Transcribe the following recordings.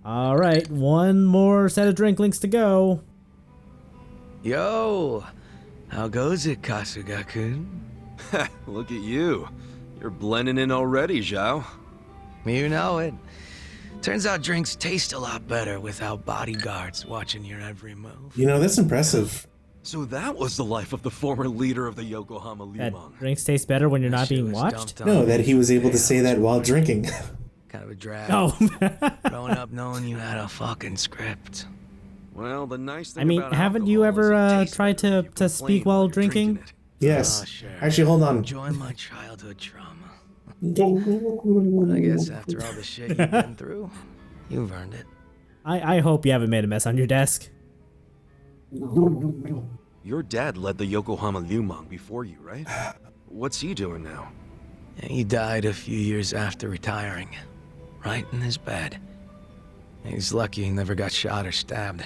All right, one more set of drink links to go. Yo, how goes it, Kasuga-kun? Look at you. You're blending in already, Zhao. You know it. Turns out drinks taste a lot better without bodyguards watching your every move. You know, that's impressive. So that was the life of the former leader of the Yokohama That Liumang. drinks taste better when you're That not shit being was watched? dumped on No, me. that he was able to say that while drinking. Kind of a drag. Oh. Growing up knowing you had a fucking script. Well, the nice thing I mean, about haven't you alcohol is ever it tastes tried better if you to speak complain while when you're drinking? it. Yes. Oh, sure. Actually, hold on. Enjoy my childhood trauma. I guess after all the shit you've been through, you've earned it. I hope you haven't made a mess on your desk. Your dad led the Yokohama Liumang before you, right? What's he doing now? He died a few years after retiring, right in his bed. He's lucky he never got shot or stabbed.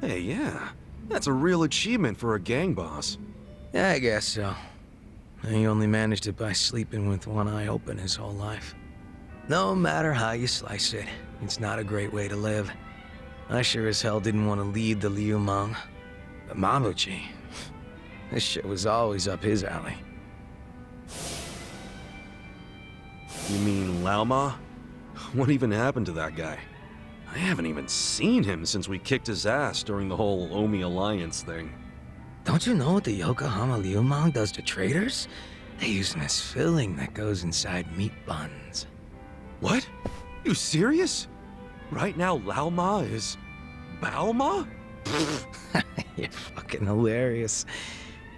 Hey, yeah. That's a real achievement for a gang boss. Yeah, I guess so. He only managed it by sleeping with one eye open his whole life. No matter how you slice it, it's not a great way to live. I sure as hell didn't want to lead the Liumang. But Mabuchi, this shit was always up his alley. You mean Laoma? What even happened to that guy? I haven't even seen him since we kicked his ass during the whole Omi Alliance thing. Don't you know what the Yokohama Liumang does to traders? They use this filling that goes inside meat buns. What? You serious? Right now Laoma is... Baoma? You're fucking hilarious.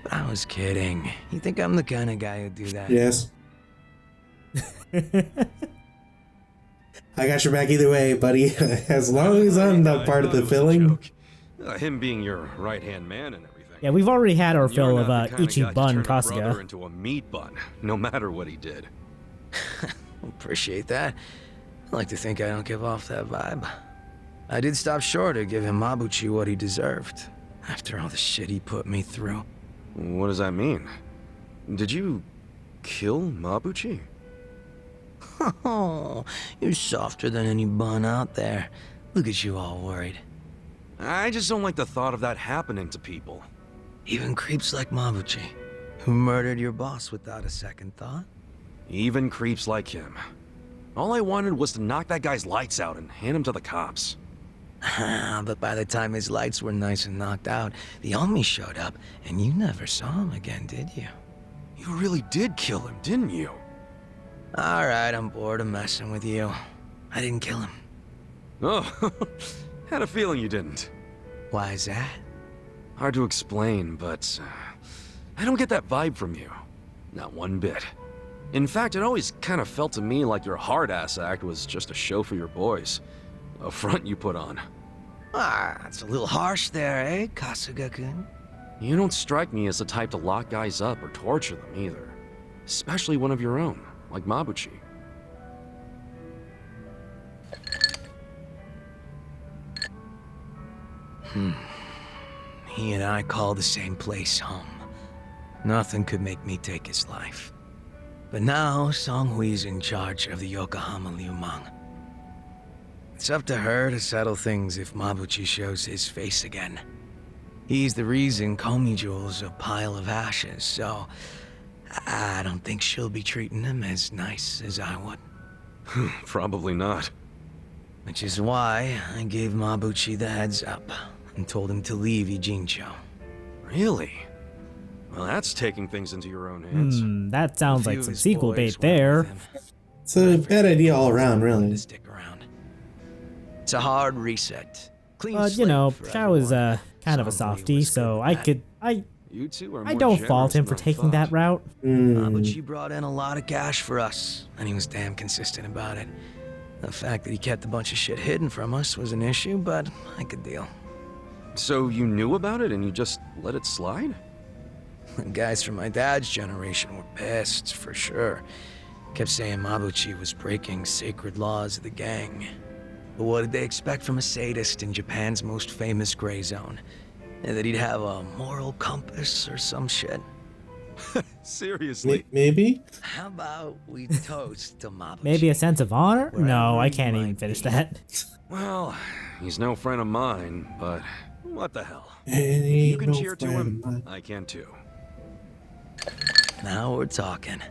But I was kidding. You think I'm the kind of guy who'd do that? Yes. I got your back either way, buddy. As long as I'm not part of the filling. Him being your right-hand man and everything. Yeah, we've already had our fill You're of not the kinda guy to Ichiban turn a brother Kasuga. into a meat bun, no matter what he did. Appreciate that. I like to think I don't give off that vibe. I did stop short of giving Mabuchi what he deserved, after all the shit he put me through. What does that mean? Did you kill Mabuchi? Oh, you're softer than any bun out there. Look at you all worried. I just don't like the thought of that happening to people. Even creeps like Mabuchi, who murdered your boss without a second thought. Even creeps like him. All I wanted was to knock that guy's lights out and hand him to the cops. But by the time his lights were nice and knocked out, the Omi showed up, and you never saw him again, did you? You really did kill him, didn't you? Alright, I'm bored of messing with you. I didn't kill him. Oh, had a feeling you didn't. Why is that? Hard to explain, but I don't get that vibe from you. Not one bit. In fact, it always kind of felt to me like your hard-ass act was just a show for your boys. A front you put on. Ah, that's a little harsh there, eh, Kasuga-kun? You don't strike me as the type to lock guys up or torture them either. Especially one of your own, like Mabuchi. He and I call the same place home. Nothing could make me take his life. But now, Songhui's in charge of the Yokohama Liumang. It's up to her to settle things if Mabuchi shows his face again. He's the reason Komi-jewel's a pile of ashes, so I don't think she'll be treating him as nice as I would. Probably not. Which is why I gave Mabuchi the heads up and told him to leave Ijincho. Really? Well, that's taking things into your own hands. That sounds A few like of some his sequel boys bait went there. with him. It's a bad idea all around, really. To stick around. It's a hard reset. Clean You slate know, for Zhao is everyone. kind of a Songhui softie, was so good with that. You two are I more don't fault generous him for than I taking that thought. route. Mabuchi brought in a lot of cash for us, and he was damn consistent about it. The fact that he kept a bunch of shit hidden from us was an issue, but I could deal. So you knew about it and you just let it slide? The guys from my dad's generation were pissed, for sure. Kept saying Mabuchi was breaking sacred laws of the gang. But what did they expect from a sadist in Japan's most famous gray zone? That he'd have a moral compass or some shit? Seriously. Maybe? How about we toast to Mabuchi? Maybe a sense of honor? No, Wherever I you can't even might finish be. that. Well, he's no friend of mine, but what the hell? And If you ain't can no cheer to friend him, of mine. I can too. Now we're talking.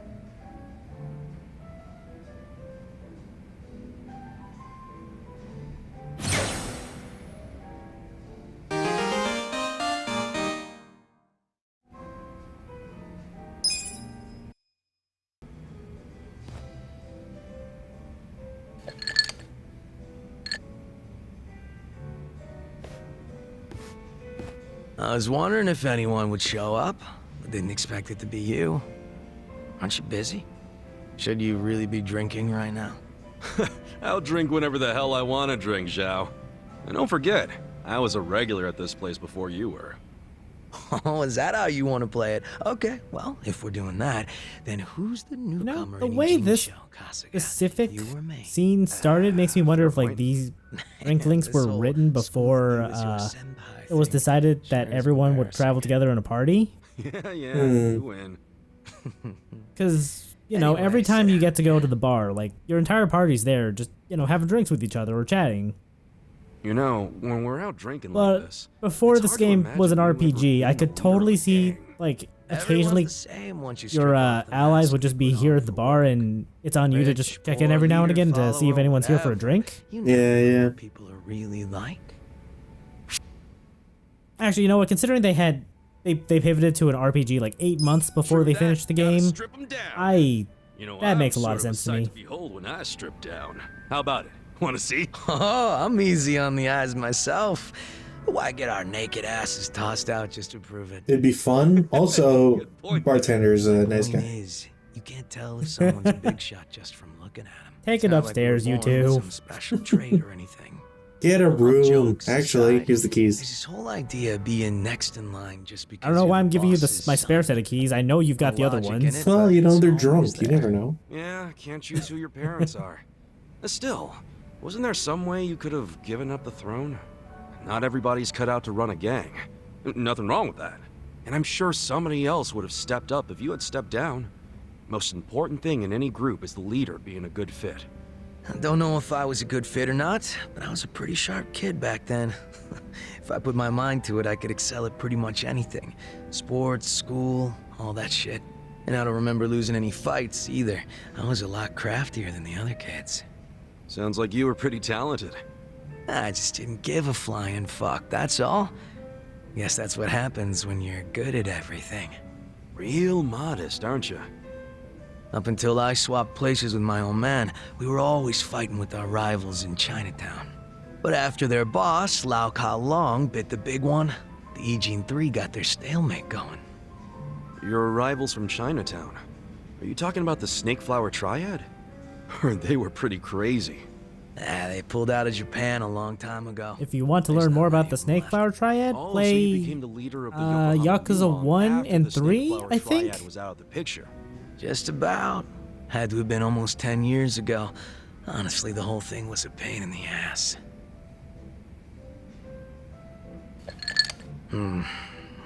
I was wondering if anyone would show up, but didn't expect it to be you. Aren't you busy? Should you really be drinking right now? I'll drink whenever the hell I want to drink, Zhao. And don't forget, I was a regular at this place before you were. Oh, is that how you want to play it? Okay, well, if we're doing that, then who's the newcomer The in way Ijin this show, Kasuga? specific You or me? scene started makes me wonder if like point. these drink links This were whole written school before of you as your senpai it was thing decided that sure is everyone would travel embarrassing. together in a party. Yeah, you win. Because, you know, every Anyways, time you get to go to the bar, like, your entire party's there just, you know, having drinks with each other or chatting. You know, when we're out drinking But like this, before it's this hard to game imagine was an you ever RPG, being I the could leader totally of a see, gang. like, Everyone's occasionally the same once you your strip off the allies mask would just and be put here on at the your bar, work. and it's on you to Rich, just check in poor, every now and leader, again to see if follower, anyone's here for a whatever. drink. You Yeah, never know yeah. what people are really like. Actually, you know what? Considering they pivoted to an RPG like 8 months before they finished the game, Strip 'em down. that I'm makes a lot sort of sense to sight me. To behold when I strip down. How about it? Want to see? Oh, I'm easy on the eyes myself. Why get our naked asses tossed out just to prove it? It'd be fun. Also, Good point. bartender's a nice Point guy. is, you can't tell if someone's a big shot just from looking at him. Take It's it not like we upstairs, were you born with two. Some special trait or anything. Get a room. Jokes Actually, aside, here's the There's keys. this whole idea of being next in line just because I don't know you're why the I'm giving you boss's my spare son. set of keys. I know you've got No the other logic in ones. it. Well, but you know, it's they're always drunk. You there. never know. Yeah, can't choose who your parents are. Still, wasn't there some way you could have given up the throne? Not everybody's cut out to run a gang. Nothing wrong with that. And I'm sure somebody else would have stepped up if you had stepped down. Most important thing in any group is the leader being a good fit. I don't know if I was a good fit or not, but I was a pretty sharp kid back then. If I put my mind to it, I could excel at pretty much anything. Sports, school, all that shit. And I don't remember losing any fights either. I was a lot craftier than the other kids. Sounds like you were pretty talented. I just didn't give a flying fuck, that's all. Guess that's what happens when you're good at everything. Real modest, aren't you? Up until I swapped places with my old man, we were always fighting with our rivals in Chinatown. But after their boss, Lau Ka Long, bit the big one, the Ijin 3 got their stalemate going. Your rivals from Chinatown. Are you talking about the Snake Flower Triad? They were pretty crazy. They pulled out of Japan a long time ago. If you want to There's learn not more about many the who Snake left. Flower Triad, Oh, so you became play the leader of the Yakuza Yokohama 1 after and the Snake 3, Flower I think? Triad was out of the picture. Just about. Had to have been almost 10 years ago. Honestly, the whole thing was a pain in the ass.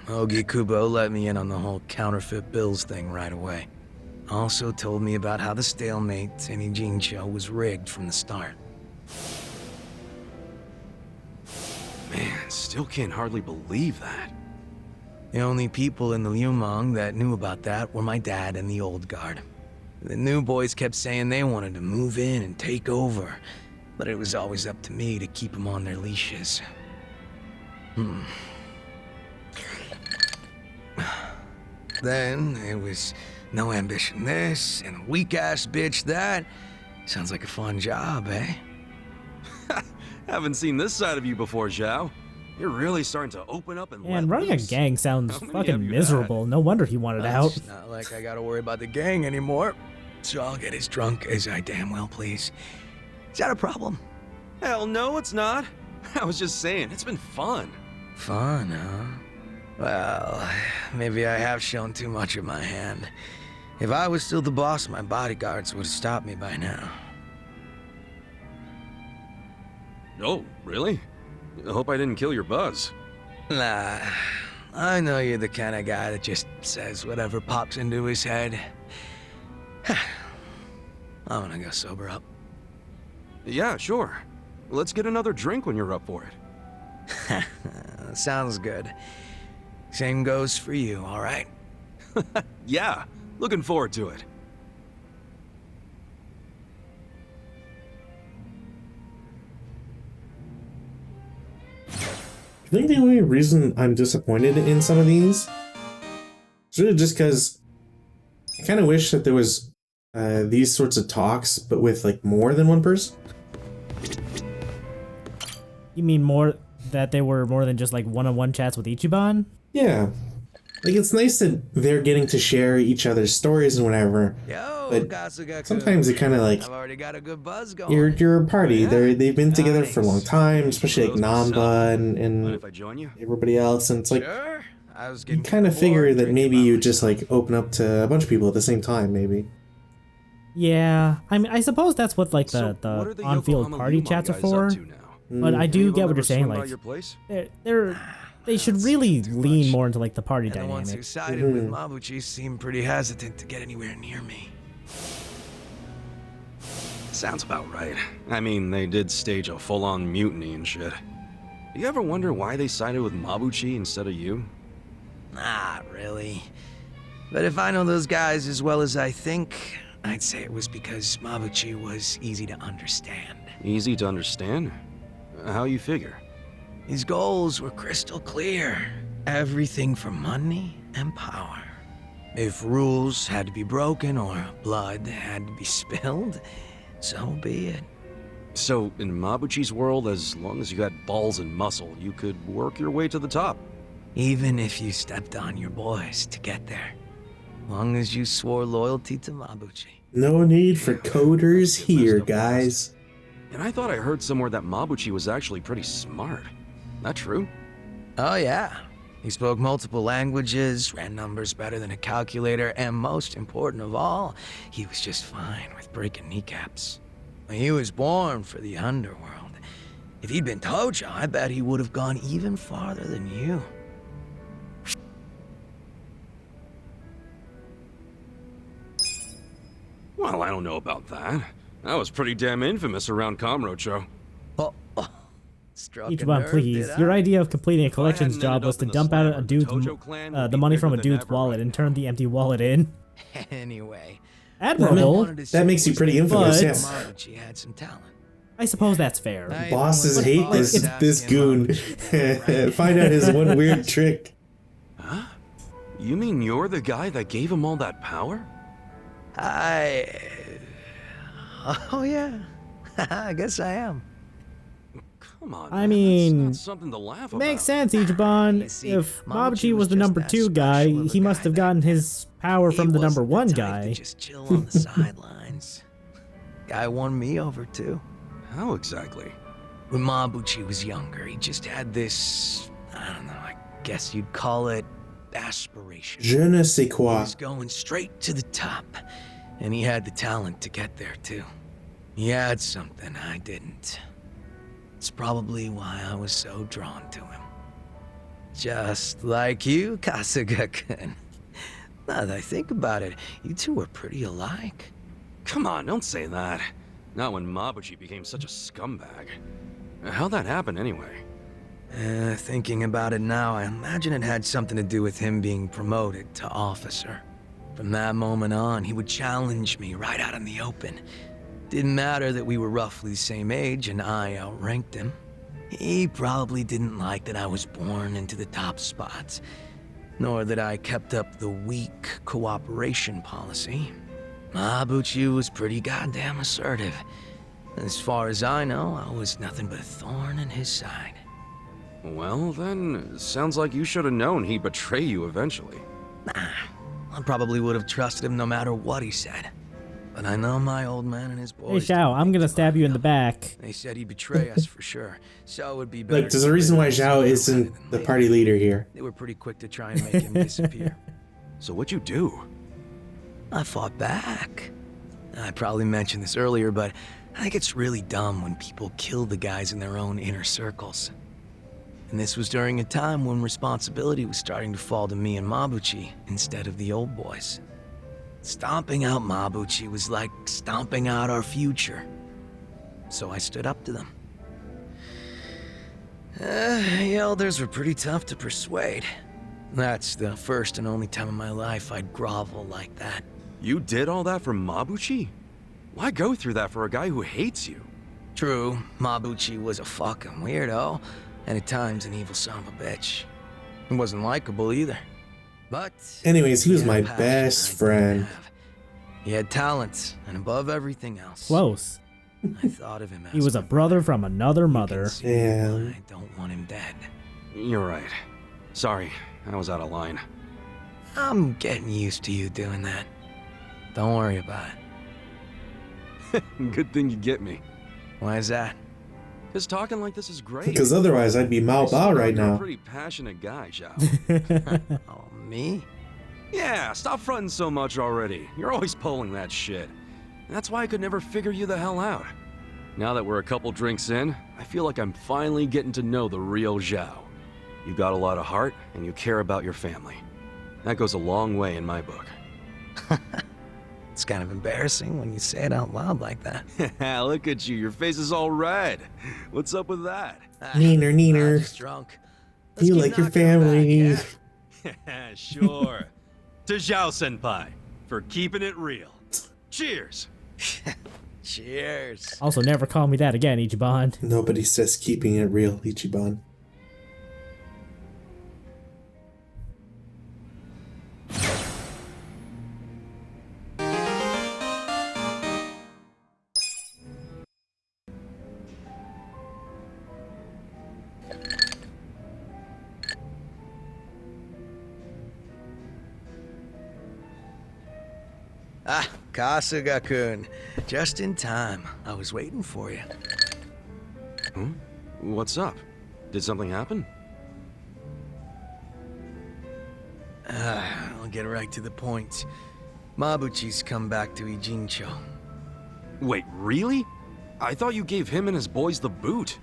Ogi Kubo let me in on the whole counterfeit bills thing right away. Also told me about how the stalemate in Ijincho was rigged from the start. Man, still can't hardly believe that. The only people in the Liumang that knew about that were my dad and the old guard. The new boys kept saying they wanted to move in and take over, but it was always up to me to keep them on their leashes. Then it was no ambition this and a weak-ass bitch that. Sounds like a fun job, eh? Haven't seen this side of you before, Zhao. You're really starting to open up and And let running a loose. gang sounds How many have fucking you miserable. No wonder he wanted out. It's not like I gotta worry about the gang anymore, so I'll get as drunk as I damn well please. Is that a problem? Hell no, it's not. I was just saying, it's been fun. Fun, huh? Well, maybe I have shown too much of my hand. If I was still the boss, my bodyguards would have stopped me by now. Oh, really? I hope I didn't kill your buzz. Nah, I know you're the kind of guy that just says whatever pops into his head. I'm gonna go sober up. Yeah, sure. Let's get another drink when you're up for it. Sounds good. Same goes for you, all right? Yeah, looking forward to it. I think the only reason I'm disappointed in some of these is really just because I kind of wish that there was these sorts of talks, but with like more than one person. You mean more that they were more than just like one-on-one chats with Ichiban? Yeah, like it's nice that they're getting to share each other's stories and whatever. Yo, But Kasuga-kun. sometimes it kind of like I've already got a good buzz going. you're a party. Yeah? They've been together for a long Nice. time, especially like Namba Mind and if I join you? everybody else, and it's like Sure. I was you getting kind of bored figure that drinking maybe my you own just stuff. like open up to a bunch of people at the same time, maybe. Yeah, I mean, I suppose that's what like So, the what are the on-field Yokohama party Lumon chats are guys for. up to now? But I Any do of get them what ever you're saying. swing by Like your place? they should That's really too lean much. more into like the party And the ones who dynamic. sided with Mabuchi seemed pretty hesitant to get anywhere near me. Sounds about right. I mean, they did stage a full-on mutiny and shit. Do you ever wonder why they sided with Mabuchi instead of you? Not really. But if I know those guys as well as I think, I'd say it was because Mabuchi was easy to understand. Easy to understand? How you figure? His goals were crystal clear. Everything for money and power. If rules had to be broken or blood had to be spilled, so be it. So, in Mabuchi's world, as long as you had balls and muscle, you could work your way to the top. Even if you stepped on your boys to get there. Long as you swore loyalty to Mabuchi. No need for coders here, guys. And I thought I heard somewhere that Mabuchi was actually pretty smart. That true? Oh yeah. He spoke multiple languages, ran numbers better than a calculator, and most important of all, he was just fine with breaking kneecaps. He was born for the underworld. If he'd been Tojo, I bet he would have gone even farther than you. Well, I don't know about that. I was pretty damn infamous around Kamurocho. Oh, struck a Ichiban, nerve, please. did I? Your idea of completing a collections hadn't job ended was up to in the dump out slammer, a the dude's Tojo clan would the be money from a bigger than dude's ever wallet right and now. turn the empty wallet in. Anyway. Admirable. That makes you pretty infamous, But- yeah. Mabuchi had some talent. I suppose that's fair. I Bosses even hate went this as far as this asking goon. Mabuchi to Find out his one weird trick. Huh? You mean you're the guy that gave him all that power? Oh yeah. I guess I am. Come on, I man, mean, that's not something to laugh about. Makes sense, Ichiban. You see, If Mabuchi Mabuchi was the just number that 2 guy, special of a he must guy have back gotten then. his power from He the number wasn't 1 type to guy. just chill on the sidelines. Guy won me over too. How exactly? When Mabuchi was younger, he just had this, I don't know, I guess you'd call it aspiration. Je ne sais He quoi. was going straight to the top, and he had the talent to get there too. He had something I didn't. It's probably why I was so drawn to him. Just like you, Kasuga-kun. Now that I think about it, you two were pretty alike. Come on, don't say that. Not when Mabuchi became such a scumbag. How'd that happen anyway? Thinking about it now, I imagine it had something to do with him being promoted to officer. From that moment on, he would challenge me right out in the open. Didn't matter that we were roughly the same age and I outranked him. He probably didn't like that I was born into the top spots, nor that I kept up the weak cooperation policy. Mabuchi was pretty goddamn assertive. As far as I know, I was nothing but a thorn in his side. Well, then, sounds like you should have known he'd betray you eventually. I probably would have trusted him no matter what he said. But I know my old man and his Hey boys. Zhao, I'm gonna stab you in the back. back. They said he'd betray us for sure, so it would be better. Like, there's to a reason why get rid of Zhao him isn't sooner than the later. party leader here. They were pretty quick to try and make him disappear. So what'd you do? I fought back. I probably mentioned this earlier, but I think it's really dumb when people kill the guys in their own inner circles. And this was during a time when responsibility was starting to fall to me and Mabuchi instead of the old boys. Stomping out Mabuchi was like stomping out our future. So I stood up to them. The elders were pretty tough to persuade. That's the first and only time in my life I'd grovel like that. You did all that for Mabuchi? Why go through that for a guy who hates you? True, Mabuchi was a fucking weirdo, and at times an evil son of a bitch. He wasn't likable either. But Anyways, he was had a my passion best I didn't friend. have. He had talent, and above everything else, Close. I thought of him as He was a my brother from another You can mother. see Damn. why I don't want him dead. You're right. Sorry, I was out of line. I'm getting used to you doing that. Don't worry about it. Good thing you get me. Why is that? Because talking like this is great. Because otherwise I'd be Mao Bao right You're a now. pretty passionate guy, Zhao. Oh, me? Yeah, stop fronting so much already. You're always pulling that shit. That's why I could never figure you the hell out. Now that we're a couple drinks in, I feel like I'm finally getting to know the real Zhao. You got a lot of heart, and you care about your family. That goes a long way in my book. It's kind of embarrassing when you say it out loud like that. Look at you, your face is all red. What's up with that? Neener, I'm neener. just drunk. Let's You keep like your knocking 'em family. back, yeah? Sure. To Zhao-senpai, for keeping it real. Cheers! Cheers. Also, never call me that again, Ichiban. Nobody says keeping it real, Ichiban. Ah, Kasuga-kun. Just in time. I was waiting for you. What's up? Did something happen? I'll get right to the point. Mabuchi's come back to Ijincho. Wait, really? I thought you gave him and his boys the boot.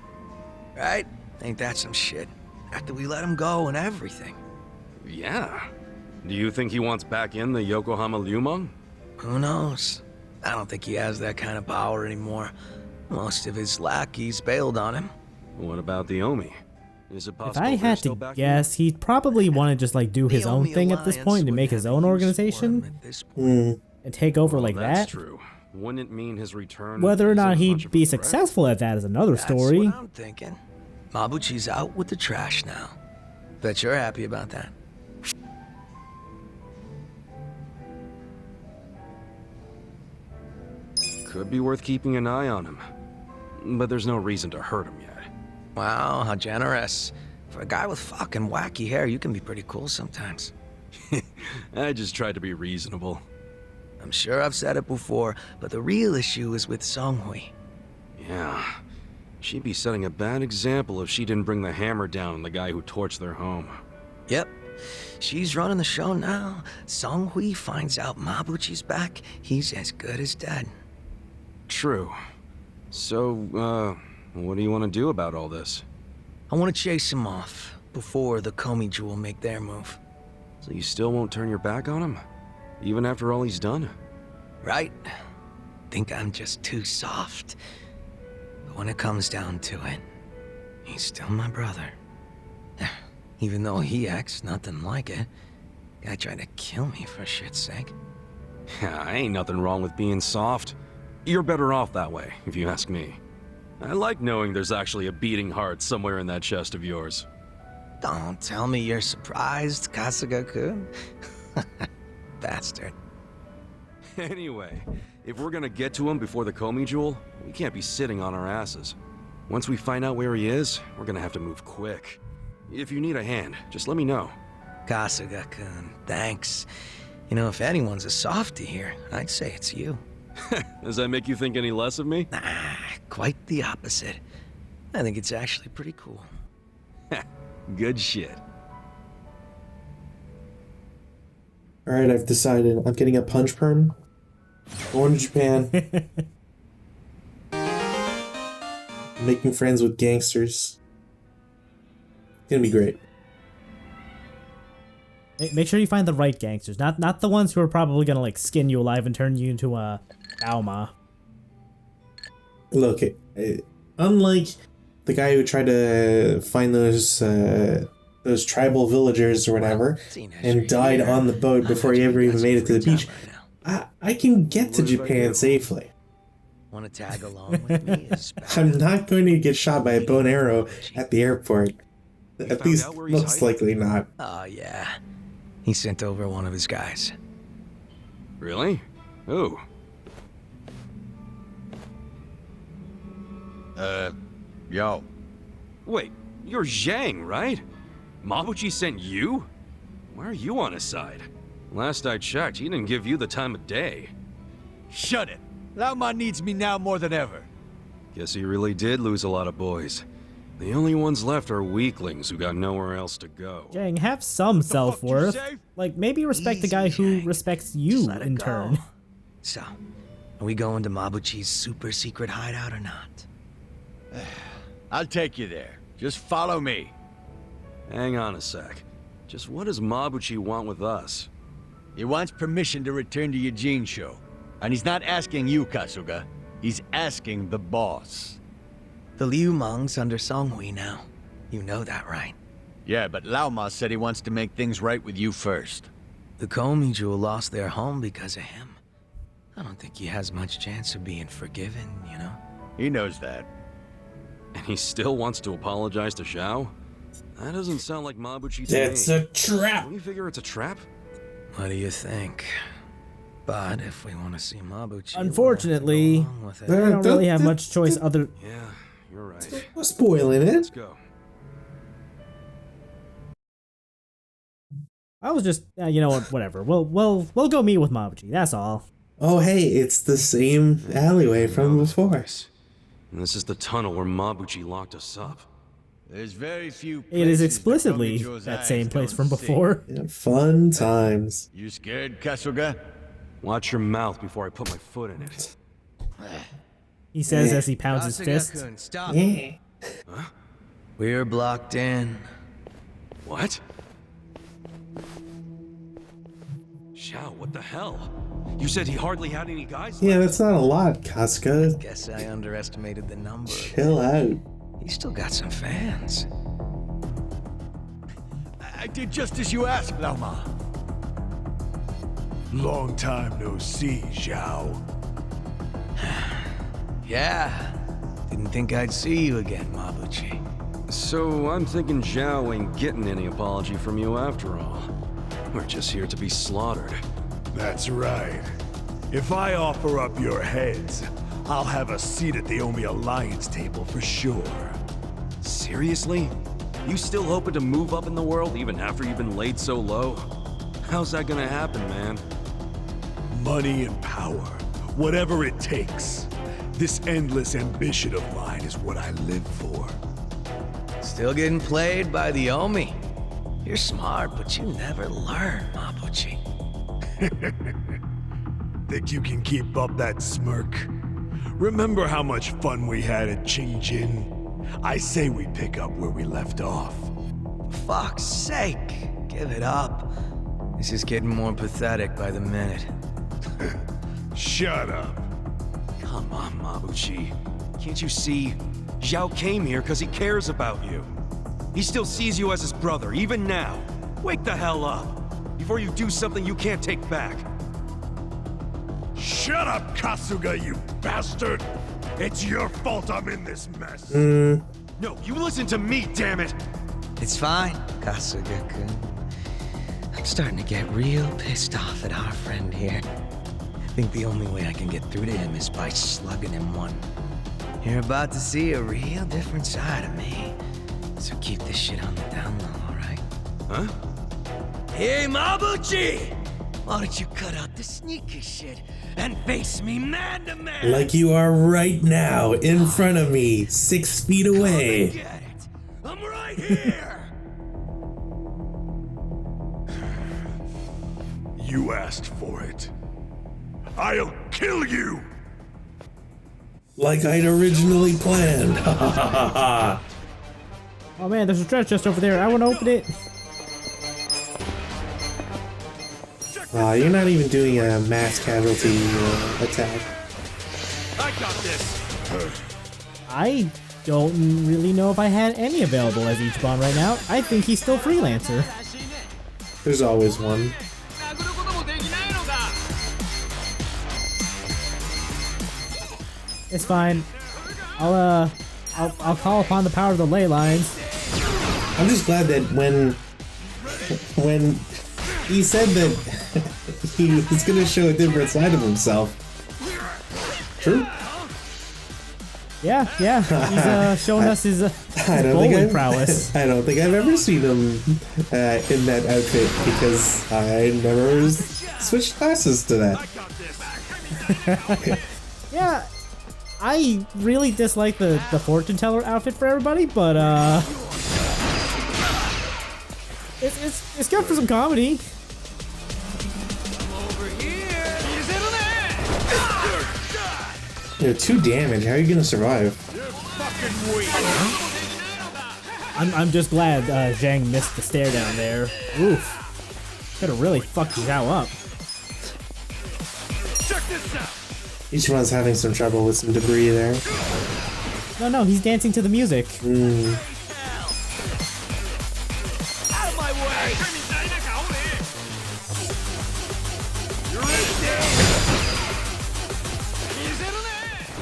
Right? Ain't that some shit? After we let him go and everything. Yeah. Do you think he wants back in the Yokohama Lumang? Who knows? I don't think he has that kind of power anymore. Most of his lackeys bailed on him. What about the Omi? Is it If possible I they're had still to back guess, he'd probably want to just like do his The own Omi thing at this Alliance point and would make his have own use for him organization at this point. and take over Well, like that's that. true. Wouldn't it mean his return? Whether or isn't not much he'd of a be threat? successful at that is another That's story. what I'm thinking. Mabuchi's out with the trash now. Bet you're happy about that. Could be worth keeping an eye on him. But there's no reason to hurt him yet. Wow, how generous. For a guy with fucking wacky hair, you can be pretty cool sometimes. I just tried to be reasonable. I'm sure I've said it before, but the real issue is with Songhui. Yeah. She'd be setting a bad example if she didn't bring the hammer down on the guy who torched their home. Yep. She's running the show now. Songhui finds out Mabuchi's back, he's as good as dead. True. So, what do you want to do about all this? I want to chase him off before the Komi Jewel make their move. So you still won't turn your back on him? Even after all he's done? Right? Think I'm just too soft. But when it comes down to it, he's still my brother. Even though he acts nothing like it. Guy tried to kill me for shit's sake. Yeah, ain't nothing wrong with being soft. You're better off that way, if you ask me. I like knowing there's actually a beating heart somewhere in that chest of yours. Don't tell me you're surprised, Kasuga-kun. Bastard. Anyway, if we're gonna get to him before the Komi Jewel, we can't be sitting on our asses. Once we find out where he is, we're gonna have to move quick. If you need a hand, just let me know. Kasuga-kun, thanks. You know, if anyone's a softie here, I'd say it's you. Does that make you think any less of me? Nah, quite the opposite. I think it's actually pretty cool. Good shit. Alright, I've decided. I'm getting a punch perm. Going to Japan. Making friends with gangsters. gonna be great. Make sure you find the right gangsters, not the ones who are probably gonna like skin you alive and turn you into a Alma. Look, unlike the guy who tried to find those tribal villagers or whatever and died on the boat before he ever even made it to the beach, I can get to Japan safely. Want to tag along with me? I'm not going to get shot by a bow and arrow at the airport. At least, most likely not. Oh, yeah. He sent over one of his guys. Really? Who? Yo. Wait, you're Zhang, right? Mabuchi sent you? Why are you on his side? Last I checked, he didn't give you the time of day. Shut it. Lao Ma needs me now more than ever. Guess he really did lose a lot of boys. The only ones left are weaklings who got nowhere else to go. Dang, have some self-worth. say? Like, maybe respect the Easy, guy who Zhang. respects Just you let it in go. turn. So, are we going to Mabuchi's super secret hideout or not? I'll take you there. Just follow me. Hang on a sec. Just what does Mabuchi want with us? He wants permission to return to Yujin-sho. And he's not asking you, Kasuga. He's asking the boss. The Liu Meng's under Songhui now. You know that, right? Yeah, but Lao Ma said he wants to make things right with you first. The Komi-ju lost their home because of him. I don't think he has much chance of being forgiven, you know? He knows that. And he still wants to apologize to Zhao? That doesn't sound like Mabuchi to That's me. a trap. Don't you figure it's a trap? What do you think? But if we want to see Mabuchi, Unfortunately, we'll have to go along with it. I don't really have much choice other. Yeah, you're right. I'm spoiling Let's it. go. I was just, you know what, whatever. We'll go meet with Mabuchi. That's all. Oh, hey, it's the same alleyway from before. And this is the tunnel where Mabuchi locked us up. There's very few It is places explicitly the Komi-jo's that eyes same place don't from see. before. Yeah, fun times. You scared, Kasuga? Watch your mouth before I put my foot in it. He says as he pounds his fist. Kasuga-kun, stop. Yeah. We're blocked in. What? Zhao, what the hell? You said he hardly had any guys Yeah, left. that's not a lot, Kasuga. Guess I underestimated the number. Chill out. He's still got some fans. I did just as you asked, Lao Ma. Long time no see, Zhao. Yeah. Didn't think I'd see you again, Mabuchi. So I'm thinking Zhao ain't getting any apology from you after all. We're just here to be slaughtered. That's right. If I offer up your heads, I'll have a seat at the Omi Alliance table for sure. Seriously? You still hoping to move up in the world even after you've been laid so low? How's that gonna happen, man? Money and power, whatever it takes. This endless ambition of mine is what I live for. Still getting played by the Omi. You're smart, but you never learn, Mabuchi. Think you can keep up that smirk? Remember how much fun we had at Qingjin? I say we pick up where we left off. Fuck's sake, give it up. This is getting more pathetic by the minute. Shut up. Come on, Mabuchi. Can't you see? Zhao came here because he cares about you. He still sees you as his brother, even now. Wake the hell up, before you do something you can't take back. Shut up, Kasuga, you bastard! It's your fault I'm in this mess. No, you listen to me, damn it! It's fine, Kasuga-kun. I'm starting to get real pissed off at our friend here. I think the only way I can get through to him is by slugging him one. You're about to see a real different side of me. So keep this shit on the down low, alright? Huh? Hey, Mabuchi! Why don't you cut out the sneaky shit and face me man to man? Like you are right now, in front of me, 6 feet away. Get it? I'm right here! You asked for it. I'll kill you! Like I'd originally planned. Ha ha ha ha. Oh man, there's a treasure chest over there. I want to open it. You're not even doing a mass casualty attack. I got this. I don't really know if I had any available as Ichiban right now. I think he's still freelancer. There's always one. It's fine. I'll call upon the power of the ley lines. I'm just glad that when he said that he was gonna show a different side of himself. True. Yeah. He's showing us his bowling prowess. I don't think I've ever seen him in that outfit because I never switched classes to that. Yeah, I really dislike the fortune teller outfit for everybody, but it's good for some comedy. You know, 2 damage. How are you gonna survive? I'm just glad Zhang missed the stare down there. Oof, could have really fucked Zhao up. Ichiban's having some trouble with some debris there. No, he's dancing to the music. Out of my way!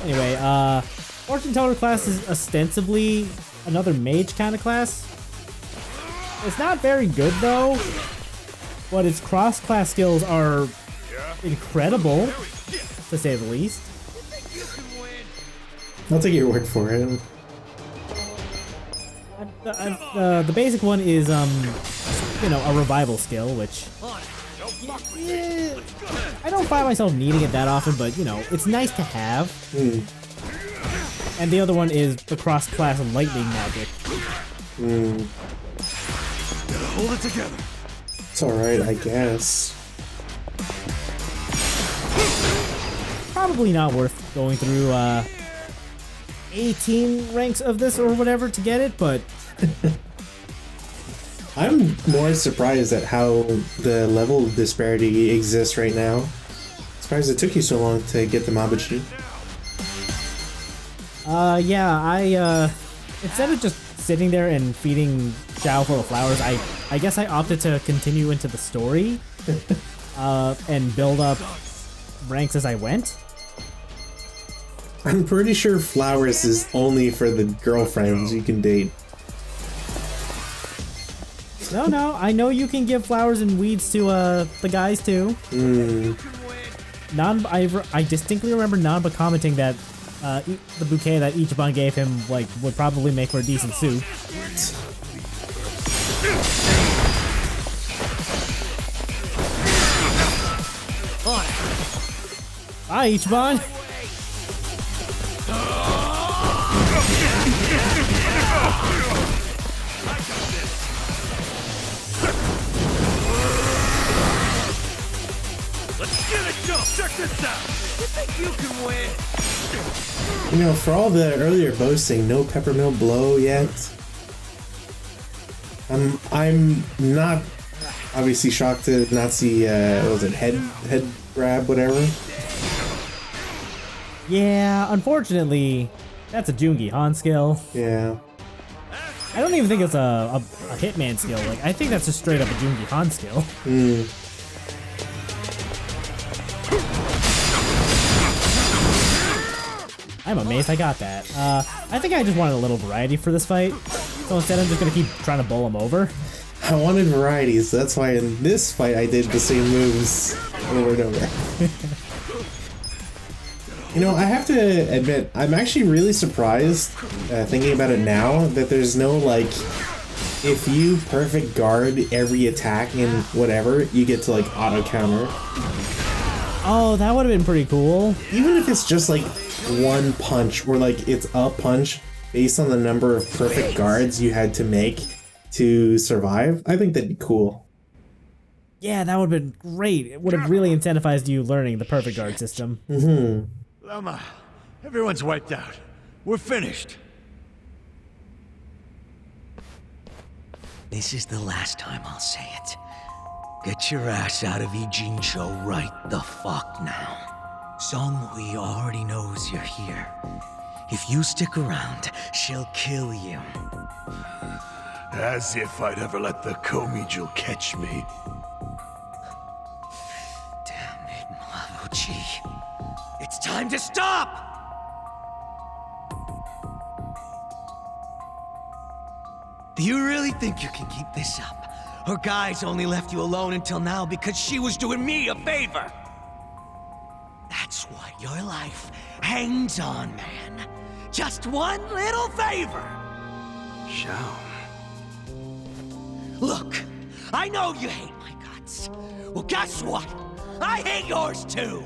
Anyway, fortune teller class is ostensibly another mage kind of class. It's not very good though, but its cross-class skills are incredible, to say the least. I'll take your word for it. The basic one is, you know, a revival skill, which I don't find myself needing it that often, but, you know, it's nice to have. And the other one is the cross-class lightning magic. Hold it together. It's alright, I guess. Probably not worth going through 18 ranks of this or whatever to get it, but I'm more surprised at how the level disparity exists right now. Surprised it took you so long to get the Mabuchi. Yeah, I instead of just sitting there and feeding Zhao full of flowers, I guess I opted to continue into the story and build up ranks as I went. I'm pretty sure flowers is only for the girlfriends you can date. No, I know you can give flowers and weeds to the guys too. I distinctly remember Nanba commenting that the bouquet that Ichiban gave him like would probably make for a decent soup. Bye, Ichiban. Let's get it, Joe! Check this out! You think you can win? You know, for all the earlier boasting, no peppermill blow yet. I'm not obviously shocked to not see what was it, head grab, whatever. Yeah, unfortunately, that's a Jungi Han skill. Yeah. I don't even think it's a Hitman skill. Like, I think that's just straight up a Jungi Han skill. I'm amazed I got that. I think I just wanted a little variety for this fight. So instead I'm just gonna keep trying to bowl him over. I wanted varieties, so that's why in this fight I did the same moves over and over. You know, I have to admit, I'm actually really surprised, thinking about it now, that there's no, like, if you perfect guard every attack in whatever, you get to, like, auto-counter. Oh, that would have been pretty cool. Even if it's just, like, one punch, or, like, it's a punch based on the number of perfect guards you had to make to survive, I think that'd be cool. Yeah, that would have been great. It would have really incentivized you learning the perfect guard system. Lama, everyone's wiped out. We're finished. This is the last time I'll say it. Get your ass out of Ijincho right the fuck now. Songhui already knows you're here. If you stick around, she'll kill you. As if I'd ever let the Komijul catch me. Damn it, Mabuchi. It's time to stop! Do you really think you can keep this up? Her guys only left you alone until now because she was doing me a favor. That's what your life hangs on, man. Just one little favor. Zhao. Look, I know you hate my guts. Well, guess what? I hate yours too.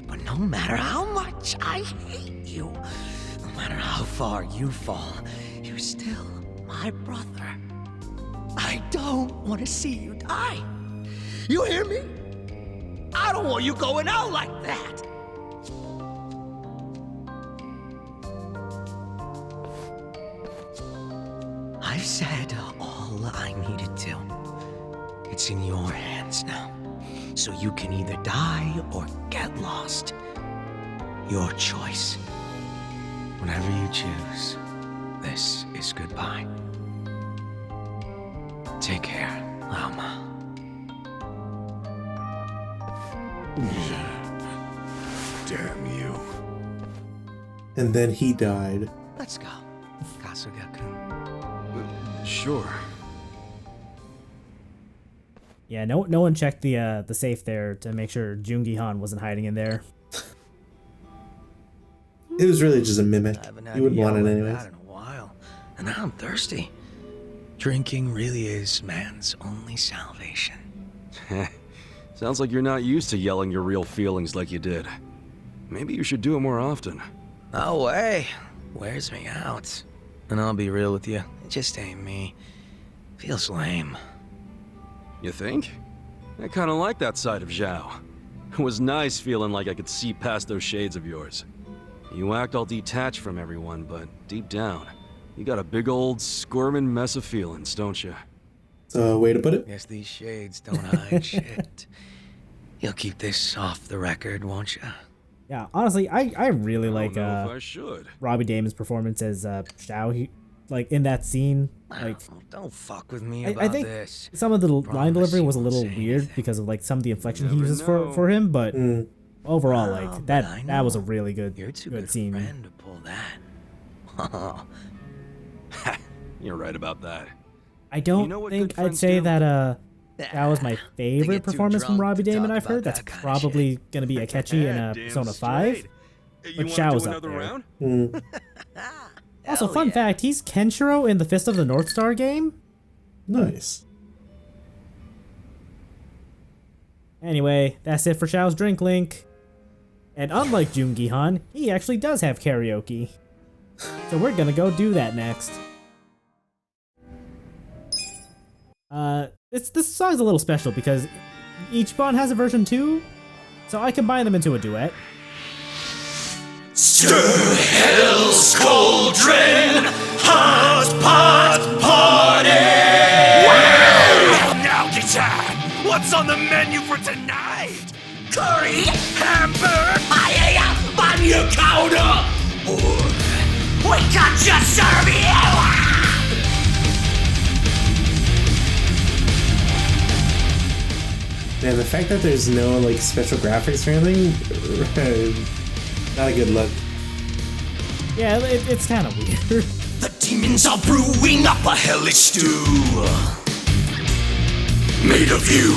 But no matter how much I hate you, no matter how far you fall, you're still my brother. I don't want to see you die. You hear me? I don't want you going out like that. I've said all I needed to. It's in your hands now. So you can either die or get lost. Your choice. Whatever you choose, this is goodbye. Take care, Lama. Damn you. And then he died. Let's go, Kasuga-kun. Sure. Yeah, no one checked the safe there to make sure Jungi-han wasn't hiding in there. It was really just a mimic. I haven't You had wouldn't a want it yell like anyways. that in a while, and now I'm thirsty. Drinking really is man's only salvation. Sounds like you're not used to yelling your real feelings like you did. Maybe you should do it more often. No way. Wears me out. And I'll be real with you, it just ain't me. Feels lame. You think? I kinda like that side of Zhao. It was nice feeling like I could see past those shades of yours. You act all detached from everyone, but deep down, you got a big old squirming mess of feelings, don't you? So, way to put it. Guess these shades don't hide shit. You'll keep this off the record, won't you? Yeah, honestly, I really like I don't know if I should. Robbie Damon's performance as Zhao. He, like in that scene, like Don't fuck with me about I think this. some of the line delivery was a little Promise you won't say weird anything. because of like some of the inflection he Never uses know. for him, but overall, Oh, like but that I that was a know. really good You're too good good scene. friend to pull that. You're right about that. I don't know what think good I'd friends say do? that that was my They favorite get too performance from drunk Robbie to Damon talk I've heard. about That's that kinda probably gonna be Akechi in Persona 5. But Zhao's up there. Also, Hell fun yeah. fact, he's Kenshiro in the Fist of the North Star game. Nice. Anyway, that's it for Zhao's drink link. And unlike Jungi-han, he actually does have karaoke. So we're gonna go do that next. This song's a little special because each Bond has a version too, so I combine them into a duet. Stir hell's cauldron, hot pot party! Wow! Now, guitar, what's on the menu for tonight? Curry, hamburger, paella, banya counter, or we can just serve you! Man, the fact that there's no like special graphics or anything, not a good look. Yeah, it's kind of weird. The demons are brewing up a hellish stew, made of you,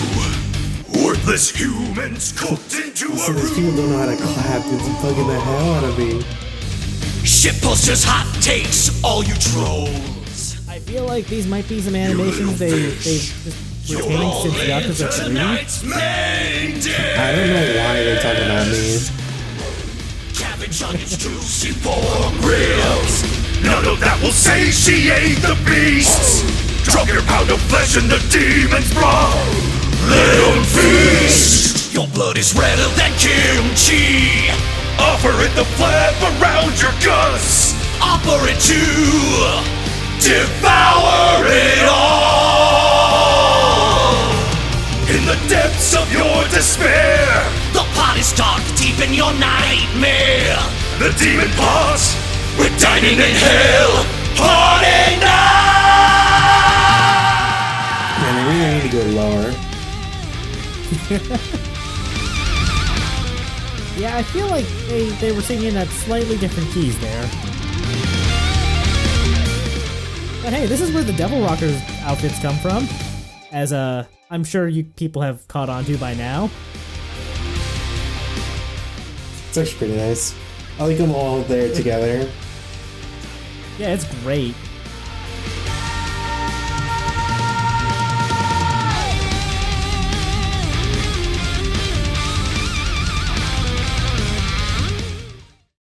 worthless humans cooked into So a these people room. don't know how to clap. It's bugging the hell out of me. Shit posters, hot takes, all you trolls. I feel like these might be some animations they've just retained since Yakuza 3. Tonight's main dish. I don't know why they're talking about me. Cabbage on its juicy pork ribs. None of that will satiate the beasts. Drop your pound of flesh in the demon's broth. Let 'em feast. Your blood is redder than kimchi. Offer it the flap around your guts. Offer it to devour it all. depths of your despair. The pot is dark, deep in your nightmare. The demon pots, we're dining in hell. Party night! Man, I really need to go lower. Yeah, I feel like they were singing at slightly different keys there. But hey, this is where the Devil Rockers outfits come from, as I'm sure you people have caught on to by now. It's actually pretty nice. I like them all there together. Yeah, it's great.